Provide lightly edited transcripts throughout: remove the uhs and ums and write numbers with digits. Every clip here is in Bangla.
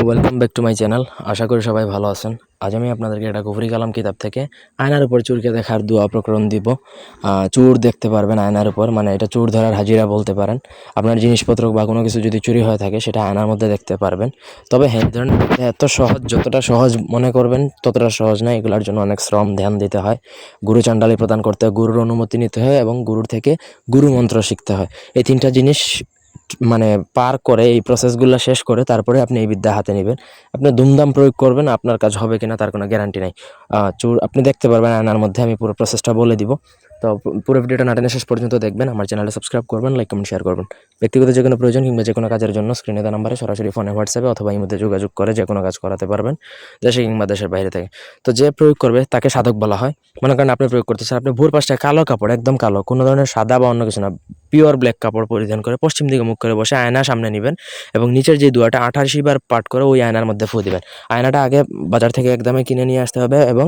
Welcome back to my channel. আশা করি সবাই ভালো আছেন। আজ আমি আপনাদেরকে একটা কুফরি কালাম কিতাব থেকে আয়নার উপর চোরকে দেখার দোয়া প্রকরণ দিব। চোর দেখতে পারবেন আয়নার উপর, মানে এটা চোর ধরার হাজিরা বলতে পারেন। আপনার জিনিসপত্র বা কোনো কিছু যদি চুরি হয়ে থাকে সেটা আয়নার মধ্যে দেখতে পারবেন। তবে হ্যাঁ, এই ধরনের এত সহজ, যতটা সহজ মনে করবেন ততটা সহজ নয়। এগুলোর জন্য অনেক শ্রম ধ্যান দিতে হয়, গুরু চাণ্ডালি প্রদান করতে হয়, গুরুর অনুমতি নিতে হয় এবং গুরুর থেকে গুরু মন্ত্র শিখতে হয়। এই তিনটা জিনিস মানে পার করে, এই প্রসেসগুলো শেষ করে তারপরে আপনি এই বিদ্যা হাতে নেবেন। আপনি দুমদাম প্রয়োগ করবেন, আপনার কাজ হবে কিনা তার কোনো গ্যারান্টি নাই। চোর আপনি দেখতে পারবেন আয়নার মধ্যে। আমি পুরো প্রসেসটা বলে দিব। তো পুরো ভিডিওটা না টেনে শেষ পর্যন্ত দেখবেন। আমার চ্যানেলে সাবস্ক্রাইব করবেন, লাইক কমেন্ট শেয়ার করবেন। ব্যক্তিগত যে কোনো প্রয়োজন কিংবা যে কোনো কাজের জন্য স্ক্রিনে দেওয়া নাম্বারে সরাসরি ফোনে, হোয়াটসঅ্যাপে অথবা ইমোতে যোগাযোগ করে যে কোনো কাজ করাতে পারবেন, দেশে কিংবা দেশের বাইরে থেকে। তো যে প্রয়োগ করবে তাকে সাধক বলা হয়। মনে করেন আপনি প্রয়োগ করতেছেন, আপনি ভোর পাঁচটায় কালো কাপড়, একদম কালো, কোনো ধরনের সাদা বা অন্য কিছু না, পিওর ব্ল্যাক কাপড় পরিধান করে পশ্চিম দিকে মুখ করে বসে আয়না সামনে নেবেন এবং নিচের যে দোয়াটা 88 বার পাঠ করে ওই আয়নার মধ্যে ফু দিবেন। আয়নাটা আগে বাজার থেকে একদমই কিনে নিয়ে আসতে হবে এবং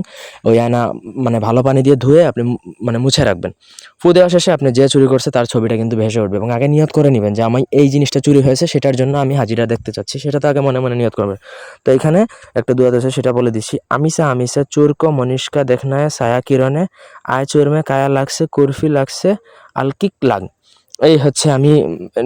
ওই আয়না মানে ভালো পানি দিয়ে ধুয়ে আপনি মানে মুছে রাখবেন। ফু দেওয়া শেষে আপনি যে চুরি করছে তার ছবিটা কিন্তু ভেসে উঠবে এবং আগে নিয়ত করে নেবেন যে আমি এই জিনিসটা চুরি হয়েছে, সেটার জন্য আমি হাজিরা দেখতে চাচ্ছি, সেটা তো আগে মনে মনে নিয়ত করবেন। তো এখানে একটা দোয়া আছে, সেটা বলে দিচ্ছি। আমিসা আমিসা চোরক মনিষ্কা দেখনায় ছায়া কিরণে আয় চোরমে কায়া লাগছে কুরফি লাগছে আলকিক লাগ। এই হচ্ছে আমি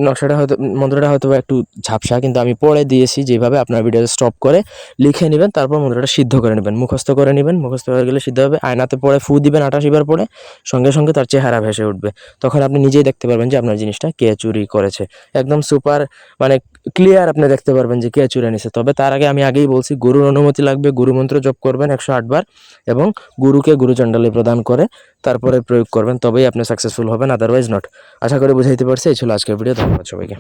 নকশাটা হয়তো, মন্ত্রটা হয়তো একটু ঝাপসা, কিন্তু আমি পড়ে দিয়েছি যেভাবে। আপনার ভিডিও স্টপ করে লিখে নেবেন, তারপর মন্ত্রটা সিদ্ধ করে নেবেন, মুখস্থ করে নেবেন। মুখস্থ হয়ে গেলে সিদ্ধ হবে। আয়নাতে পড়ে ফু দিবেন 88 বার পরে, সঙ্গে সঙ্গে তার চেহারা ভেসে উঠবে। তখন আপনি নিজেই দেখতে পারবেন যে আপনার জিনিসটা কে চুরি করেছে। একদম সুপার মানে ক্লিয়ার আপনি দেখতে পারবেন যে কে চুরি নিছে। তবে তার আগে আমি আগেই বলছি, গুরুর অনুমতি লাগবে। গুরু মন্ত্র জপ করবেন 108 বার এবং গুরুকে গুরুচণ্ডালী প্রদান করে তারপরে প্রয়োগ করবেন, তবেই আপনি সাকসেসফুল হবেন, আদারওয়াইজ নট। আশা করি বুঝাইতে পারছি। এই ছিল আজকের ভিডিও। ধন্যবাদ সবাইকে।